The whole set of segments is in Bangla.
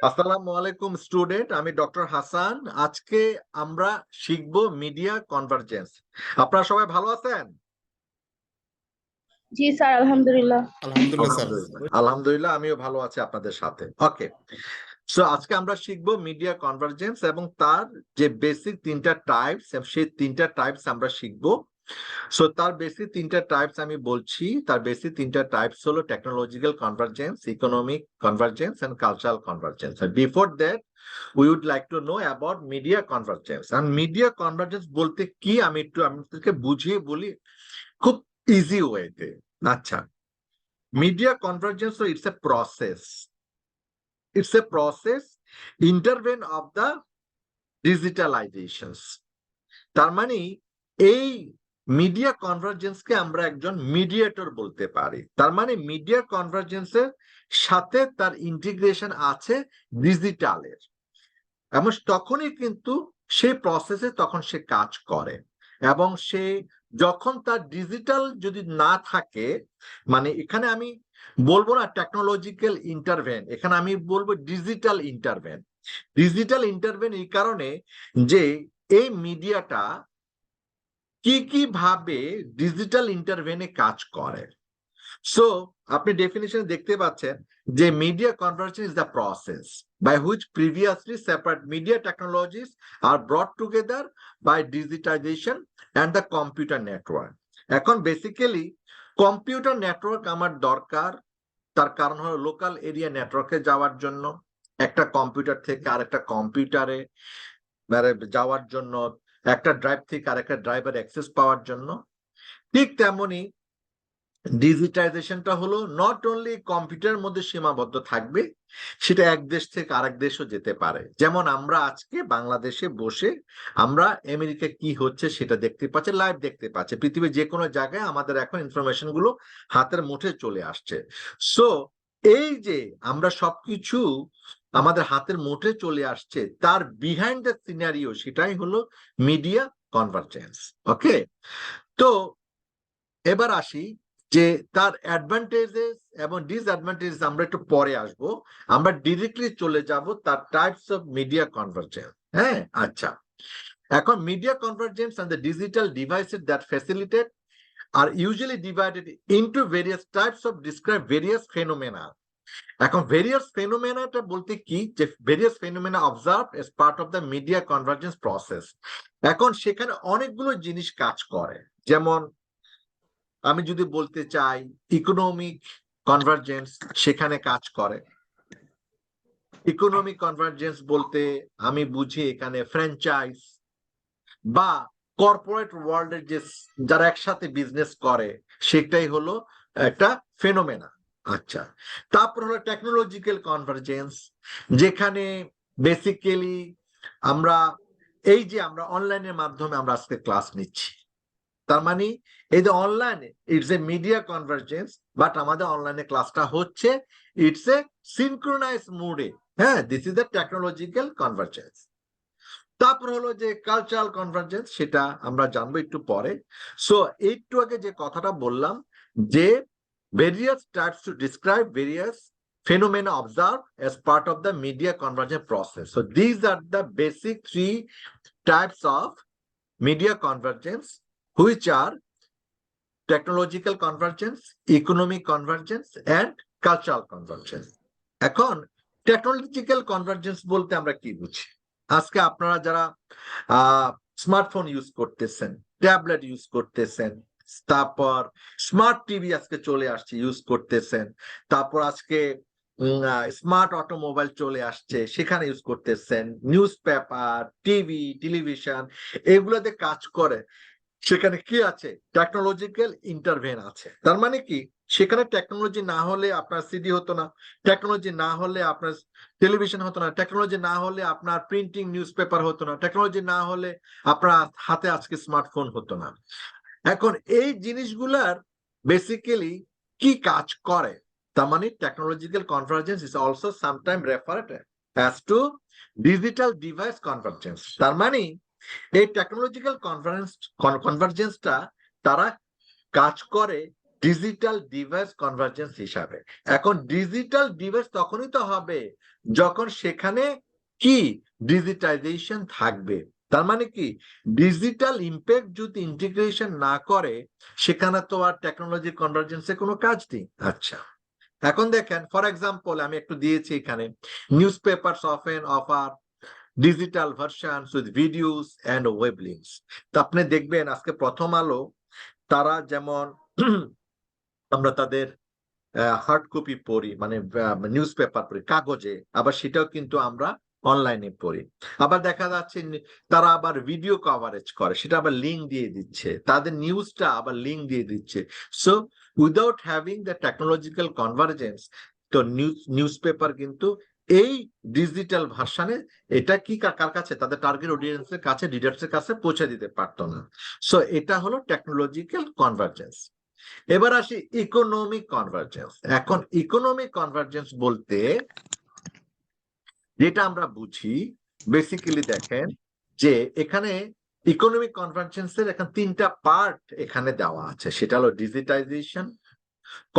আসসালামু আলাইকুম স্টুডেন্ট, আমি ডক্টর হাসান। আজকে আমরা শিখব মিডিয়া কনভার্জেন্স। আপনারা সবাই ভালো আছেন? জি স্যার, আলহামদুলিল্লাহ। আলহামদুলিল্লাহ স্যার। আলহামদুলিল্লাহ, আমিও ভালো আছি আপনাদের সাথে। ওকে, সো আজকে আমরা শিখব মিডিয়া কনভার্জেন্স এবং তার যে বেসিক তিনটা টাইপস, সেই তিনটা টাইপস আমরা শিখব। সো তার বেসিক তিনটা টাইপস আমি বলছি। তার বেসিক তিনটা টাইপস হলো technological convergence, economic convergence and cultural convergence. Before that we would like to know about media convergence. And media convergence বলতে কি আমি একটু আপনাদেরকে বুঝিয়ে বলি খুব ইজি ওয়েতে। আচ্ছা, media convergence, so it's a process. It's a process intervene of the digitalizations. তার মানে এই মিডিয়া কনভার্জেন্সকে আমরা একজন মিডিয়েটর বলতে পারি। তার মানে মিডিয়া কনভার্জেন্সের সাথে তার ইন্টিগ্রেশন আছে ডিজিটালের, এবং তখনই কিন্তু সেই প্রসেসে তখন সে কাজ করে। এবং সে যখন তার ডিজিটাল যদি না থাকে, মানে এখানে আমি বলবো না টেকনোলজিক্যাল ইন্টারভেন, এখানে আমি বলবো ডিজিটাল ইন্টারভেন। ডিজিটাল ইন্টারভেন এই কারণে যে এই মিডিয়াটা কি কি ভাবে ডিজিটাল ইন্টারভেনে কাজ করে। সো আপনি ডেফিনিশনে দেখতে পাচ্ছেন যে media convergence is the process by which previously separate media technologies are brought together by digitization and the computer network. এখন বেসিক্যালি কম্পিউটার নেটওয়ার্ক আমার দরকার, তার কারণ হলো লোকাল এরিয়া নেটওয়ার্কে যাওয়ার জন্য, একটা কম্পিউটার থেকে আরেকটা কম্পিউটারে যাওয়ার জন্য, একটা ড্রাইভ থেকে আরেকটা ড্রাইভার অ্যাক্সেস পাওয়ার জন্য। ঠিক তেমনি ডিজিটাইজেশনটা হলো নট অনলি কম্পিউটারের মধ্যে সীমাবদ্ধ থাকবে, সেটা এক দেশ থেকে আরেক দেশও যেতে পারে। যেমন আমরা আজকে বাংলাদেশে বসে আমরা আমেরিকা কি হচ্ছে সেটা দেখতে পাচ্ছি, লাইভ দেখতে পাচ্ছি। পৃথিবীর যে কোনো জায়গায় আমাদের এখন ইনফরমেশন গুলো হাতের মুঠে চলে আসছে। সো এই যে আমরা সবকিছু আমাদের হাতের মুঠে চলে আসছে, তার বিহাইন্ড দ্য সিনারিও সেটাই হলো মিডিয়া কনভার্জেন্স। ওকে, তো এবার আসি যে তার অ্যাডভান্টেজেস এবং ডিসঅ্যাডভান্টেজেস আমরা একটু পরে আসব। আমরা ডিরেক্টলি চলে যাব তার টাইপস অফ মিডিয়া কনভার্জেন্স। হ্যাঁ, আচ্ছা, এখন media convergence and the digital devices that facilitate are usually divided into various types of describe various phenomena. এখন ভেরিয়াস ফেনোমেনাটা বলতে কি, যে various phenomena observe as part of the media convergence process। এখন সেখানে অনেকগুলো জিনিস কাজ করে। যেমন আমি যদি বলতে চাই ইকোনমিক কনভার্জেন্স সেখানে কাজ করে। ইকোনমিক কনভার্জেন্স বলতে আমি বুঝি এখানে ফ্র্যাঞ্চাইজ বা কর্পোরেট ওয়ার্ল্ডের যে যারা একসাথে বিজনেস করে সেটাই হলো একটা ফেনোমেনা। আচ্ছা, তারপর হলো টেকনোলজিক্যাল কনভার্জেন্স, যেখানে বেসিক্যালি আমরা এই যে আমরা অনলাইনের মাধ্যমে আমরা আজকে ক্লাস নিচ্ছি, তার মানে এই যে অনলাইনে it's a media convergence, but আমাদের অনলাইনে ক্লাসটা হচ্ছে ইটস এ সিনক্রোনাইজ মোডে। হ্যাঁ, this is the technological convergence. তারপর হলো যে কালচারাল কনভার্জেন্স, সেটা আমরা জানবো একটু পরে। সো একটু আগে যে কথাটা বললাম যে various types to describe various phenomena observed as part of the media convergence process. So these are the basic three types of media convergence, which are technological convergence, economic convergence and cultural convergence. এখন টেকনোলজিক্যাল কনভার্জেন্স বলতে আমরা কি বুঝি? আজকে আপনারা যারা স্মার্টফোন ইউজ করতেছেন, ট্যাবলেট ইউজ করতেছেন, তারপর স্মার্ট টিভি আজকে চলে আসছে ইউজ করতেছেন, তারপর আজকে স্মার্ট অটোমোবাইল চলে আসছে সেখানে ইউজ করতেছেন, নিউজ পেপার, টিভি, টেলিভিশন এগুলোতে কাজ করে। সেখানে কি আছে? টেকনোলজিক্যাল ইন্টারভেন আছে। তার মানে কি, সেখানে টেকনোলজি না হলে আপনার সিডি হতো না, টেকনোলজি না হলে আপনার টেলিভিশন হতো না, টেকনোলজি না হলে আপনার প্রিন্টিং নিউজ পেপার হতো না, টেকনোলজি না হলে আপনার হাতে আজকে স্মার্টফোন হতো না। এখন এই জিনিসগুলার বেসিক্যালি কি কাজ করে? তার মানে technological convergence is also sometime referred as to digital device convergence. তার মানে এই টেকনোলজিক্যাল কনভার্জেন্সটা তারা কাজ করে ডিজিটাল ডিভাইস কনভার্জেন্স হিসাবে। এখন ডিজিটাল ডিভাইস তখনই তো হবে যখন সেখানে কি ডিজিটাইজেশন থাকবে। তার মানে কি ডিজিটাল ইম্প্যাক্ট যদি ইন্টিগ্রেশন না করে সেখানে তো আর টেকনোলজি কনভার্জেন্সের কোনো কাজ নেই। আচ্ছা, এখন দেখেন ফর এক্সাম্পল আমি একটু দিয়েছি এখানে, newspapers often offer digital versions with videos and web links. তো আপনি দেখবেন আজকে প্রথম আলো তারা যেমন আমরা তাদের হার্ড কপি পড়ি, মানে নিউজ পেপার পড়ি কাগজে, আবার সেটাও কিন্তু আমরা অনলাইনে পড়ি। আবার দেখা যাচ্ছে তারা আবার ভিডিও কভারেজ করে, সেটা আবার লিঙ্ক দিয়ে দিচ্ছে, তাদের নিউজটা আবার লিঙ্ক দিয়ে দিচ্ছে। So without having the technological convergence, তো নিউজ পেপার কিন্তু এই ডিজিটাল ভার্সনে এটা কি কার কাছে, তাদের টার্গেট অডিয়েন্সের কাছে, রিডার্সের কাছে পৌঁছে দিতে পারতো না। সো এটা হলো টেকনোলজিক্যাল কনভার্জেন্স। এবার আসি ইকোনমিক কনভার্জেন্স। এখন ইকোনমিক কনভার্জেন্স বলতে যেটা আমরা বুঝি বেসিক্যালি দেখেন যে এখানে ইকোনমিক কনভার্জেন্সের এখন তিনটা পার্ট এখানে দেওয়া আছে, সেটা হলো ডিজিটাইজেশন,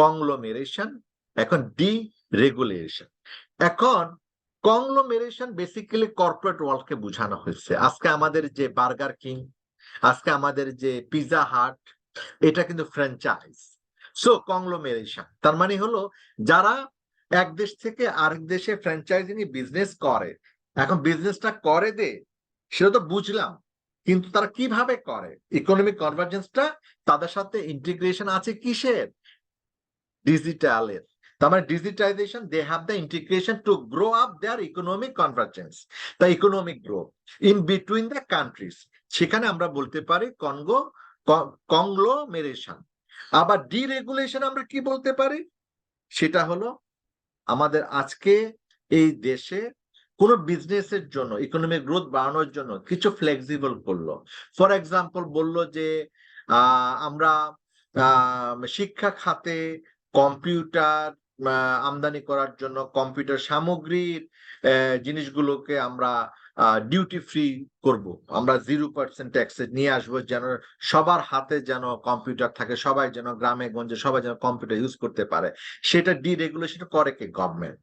কংগ্লোমেরেশন, এখন ডিরেগুলেশন। এখন কংগ্লোমেরেশন বেসিক্যালি কর্পোরেট ওয়ার্ল্ডকে বোঝানো হয়েছে। আজকে আমাদের যে বার্গার কিং, আজকে আমাদের যে পিৎজা হাট, এটা কিন্তু ফ্র্যাঞ্চাইজ। সো কংগ্লোমেরেশন তার মানে হলো যারা এক দেশ থেকে আরেক দেশে ফ্র্যাঞ্চাইজি নিয়ে বিজনেস করে। এখন বিজনেসটা করে দে সেটা তো বুঝলাম, কিন্তু তারা কিভাবে করে? ইকোনমিক কনভার্জেন্সটা তাদের সাথে ইন্টিগ্রেশন আছে কিসের? ডিজিটালের। তার মানে digitization, they have the integration to grow up their economic convergence, the economic grow in between the countries. সেখানে আমরা বলতে পারি কংগ্লোমেরেশন। আবার ডিরেগুলেশন আমরা কি বলতে পারি? সেটা হলো আমাদের আজকে এই দেশে কোন বিজনেসের জন্য ইকোনমিক গ্রোথ বাড়ানোর জন্য কিছু ফ্লেক্সিবল করলো। ফর এক্সাম্পল বললো যে আমরা শিক্ষা খাতে কম্পিউটার আমদানি করার জন্য কম্পিউটার সামগ্রীর জিনিসগুলোকে আমরা ডিউটি ফ্রি করব, আমরা 0% ট্যাক্সে নিয়ে আসবো, যেন সবার হাতে যেন কম্পিউটার থাকে, সবাই যেন গ্রামে গঞ্জে সবাই যেন কম্পিউটার ইউজ করতে পারে। সেটা ডিরেগুলেশন করে কি গভর্নমেন্ট।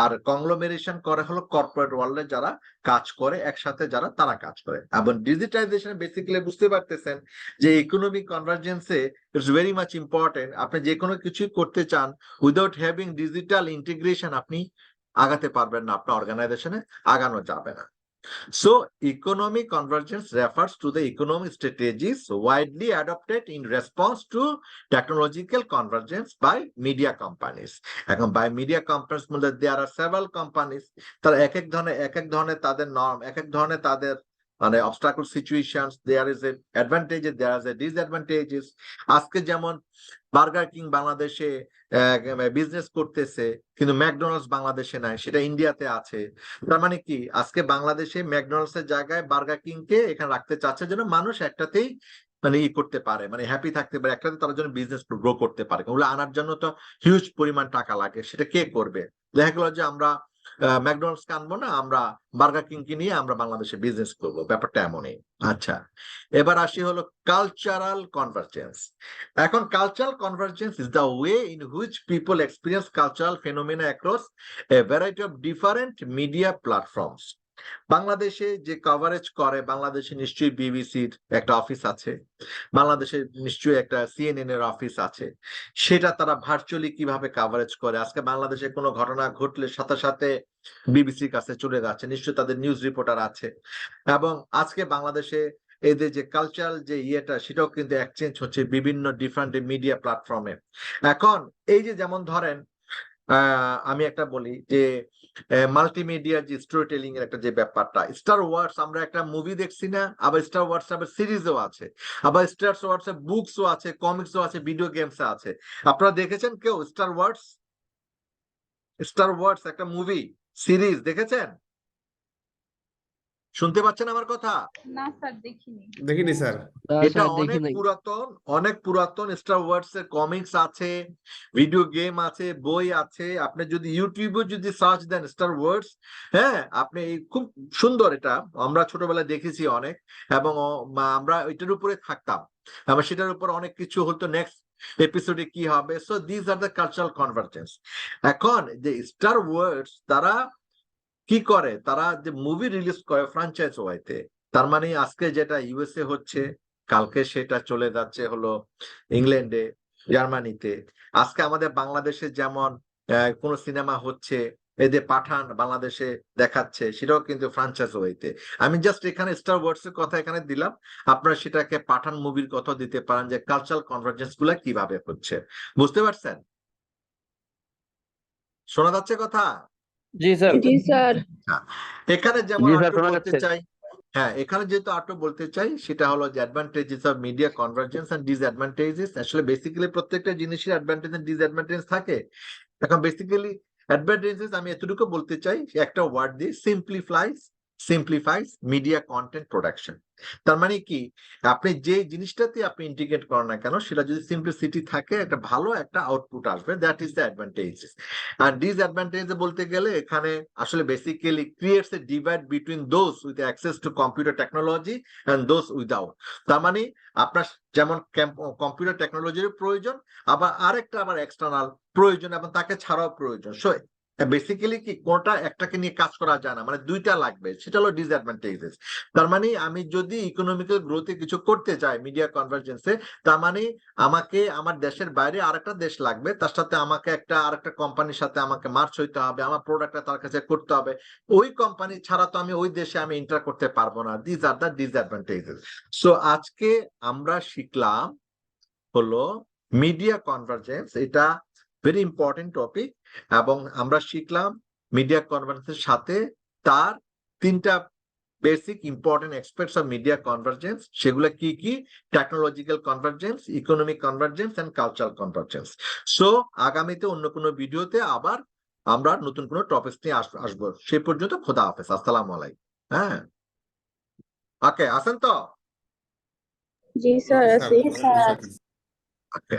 আর কংগ্লোমেরেশন করে হলো কর্পোরেট ওয়ার্ল্ডে যারা কাজ করে একসাথে, যারা তারা কাজ করে। এবং ডিজিটাইজেশন বেসিক্যালি বুঝতে পারতেছেন যে ইকোনমিক কনভার্জেন্সে ইটস ভেরি মাচ ইম্পর্টেন্ট। আপনি যে কোনো কিছু করতে চান, উইদাউট হ্যাভিং ডিজিটাল ইন্টিগ্রেশন আপনি আগাতে পারবেন না, আপনার অর্গানাইজেশনে আগানো যাবে না। So, economic convergence refers to the economic strategies widely adopted in response to technological convergence by media companies. এখন by media companies মধ্যে there are several companies, তারা এক এক ধরনের তাদের নর্ম, এক ধরনের তাদের মানে obstacle situations, there is a advantages, there is a disadvantages. আজকে যেমন বার্গার কিং বাংলাদেশে বিজনেস করতেছে, কিন্তু ম্যাকডোনাল্ডস বাংলাদেশে নাই, সেটা ইন্ডিয়াতে আছে। তার মানে কি আজকে বাংলাদেশে ম্যাকডোনাল্ডস এর জায়গায় বার্গার কিং কে এখানে রাখতে চাচ্ছে, যেন মানুষ একটাতেই মানে করতে পারে, মানে হ্যাপি থাকতে পারে, একটাতে তার জন্য বিজনেস গ্রো করতে পারে। ওগুলো আনার জন্য তো হিউজ পরিমাণ টাকা লাগে, সেটা কে করবে? দেখা গেল যে আমরা ম্যাকডোনাল্ডস কে আনবো না, আমরা বার্গার কিং কে নিয়ে আমরা বাংলাদেশে বিজনেস করবো, ব্যাপারটা এমনই। আচ্ছা, এবার আসি হলো কালচারাল কনভার্জেন্স। এখন cultural convergence is the way in which people experience cultural phenomena across a variety of different media platforms. বাংলাদেশে যে কভারেজ করে, বাংলাদেশে নিশ্চয়ই বিবিসির একটা অফিস আছে, বাংলাদেশে নিশ্চয়ই একটা সিএনএন এর অফিস আছে, সেটা তারা ভার্চুয়ালি কিভাবে কভারেজ করে। আজকে বাংলাদেশে কোনো ঘটনা ঘটলে সাথে সাথে বিবিসির কাছে চলে যাচ্ছে, নিশ্চয়ই তাদের নিউজ রিপোর্টার আছে। এবং আজকে বাংলাদেশে এদের যে কালচারাল যে ইয়েটা, সেটাও কিন্তু এক্সচেঞ্জ হচ্ছে বিভিন্ন ডিফারেন্ট মিডিয়া প্ল্যাটফর্মে। এখন এই যে যেমন ধরেন আমি একটা বলি যে মাল্টিমিডিয়া যে স্টোরি টেলিং এর একটা যে ব্যাপারটা, স্টার ওয়ার্স আমরা একটা মুভি দেখছি না, আবার স্টার ওয়ার্স আবার সিরিজও আছে, আবার স্টার ওয়ার্স এর বুকসও আছে, কমিক্সও আছে, ভিডিও গেমস আছে। আপনারা দেখেছেন কেউ স্টার ওয়ার্স? স্টার ওয়ার্স একটা মুভি সিরিজ দেখেছেন? শুনতে পাচ্ছেন আমার কথা? না স্যার, দেখিনি। দেখিনি স্যার। এটা অনেক পুরাতন স্টার ওয়ার্স এর কমিক্স আছে, ভিডিও গেম আছে, বই আছে। আপনি যদি ইউটিউবে যদি সার্চ দেন স্টার ওয়ার্স, হ্যাঁ আপনি খুব সুন্দর, এটা আমরা ছোটবেলায় দেখেছি অনেক, এবং আমরা ওইটার উপরে থাকতাম, আবার সেটার উপর অনেক কিছু হতো। নেক্সট এপিসোডে কি হবে। So this are the cultural convergence. এখন যে স্টার ওয়ার্ডস তারা কি করে, তারা যে মুভি রিলিজ করে ফ্র্যাঞ্চাইজ ওয়াইতে, তার মানে আজকে যেটা ইউএসএ হচ্ছে কালকে সেটা চলে যাচ্ছে হলো ইংল্যান্ডে, জার্মানিতে। আজকে আমাদের বাংলাদেশে যেমন কোন সিনেমা হচ্ছে, এই যে পাঠান বাংলাদেশে দেখাচ্ছে, সেটাও কিন্তু ফ্র্যাঞ্চাইজ ওয়াইতে। আমি জাস্ট এখানে স্টার ওয়ার্ডস এর কথা এখানে দিলাম, আপনারা সেটাকে পাঠান মুভির কথা দিতে পারেন যে কালচারাল কনভার্জেন্স গুলা কিভাবে হচ্ছে। বুঝতে পারছেন? শোনা যাচ্ছে কথা? জি স্যার। জি স্যার। হ্যাঁ, এখানে যেমন জি স্যার, আরেকটু শোনা বলতে যাচ্ছে। চাই, হ্যাঁ এখানে যেহেতু আরেকটু বলতে চাই সেটা হলো যে advantages of media convergence and disadvantages. আসলে বেসিক্যালি প্রত্যেকটা জিনিসের অ্যাডভান্টেজ এন্ড ডিসঅ্যাডভান্টেজ থাকে। এখন বেসিক্যালি অ্যাডভান্টেজেস আমি এতটুকু বলতে চাই, একটা ওয়ার্ড দিয়ে, সিম্পলিফাইস মিডিয়া কন্টেন্ট প্রোডাকশন। তার মানে কি, আপনি যে জিনিসটাতে আপনি ইন্টিগ্রেট করেন না কেন, সেটা যদি সিম্পলিসিটি থাকে, একটা ভালো একটা আউটপুট আসবে। That is the advantages. আর ডিসঅ্যাডভান্টেজ বলতে গেলে এখানে আসলে basically creates a divide between those with access to computer technology and those without. তার মানে আপনার যেমন কম্পিউটার টেকনোলজির প্রয়োজন, আবার আরেকটা আবার এক্সটার্নাল প্রয়োজন, এবং তাকে ছাড়াও প্রয়োজন। সো বেসিক্যালি কি কোনটা একটাকে নিয়ে কাজ করা যায় না, মানে দুইটা লাগবে, সেটা হলো ডিসঅ্যাডভান্টেজেস। তার মানে আমি যদি ইকোনমিক্যাল গ্রোথে কিছু করতে চাই মিডিয়া কনভার্জেন্সে, তার মানে আমাকে আমার দেশের বাইরে আরেকটা দেশ লাগবে, তার সাথে আমাকে আরেকটা কোম্পানির সাথে আমাকে মার্চ হইতে হবে, আমার প্রোডাক্টটা তার কাছে করতে হবে। ওই কোম্পানি ছাড়া তো আমি ওই দেশে আমি এন্টার করতে পারবো না। This are the disadvantages. So আজকে আমরা শিখলাম হলো মিডিয়া কনভার্জেন্স, এটা ভেরি ইম্পর্টেন্ট টপিক। এবং আমরা শিখলাম মিডিয়া কনভার্জেন্সের সাথে তার তিনটা basic important aspects of media convergence. সেগুলো কি কি? Technological convergence, economic convergence and cultural convergence. So আগামীতে অন্য কোনো ভিডিওতে আবার আমরা নতুন কোনো টপিক নিয়ে আসবো। সে পর্যন্ত খোদা হাফেজ, আসসালামু আলাইকুম। হ্যাঁ, ওকে, আসেন তো? জি স্যার, আছি। ওকে।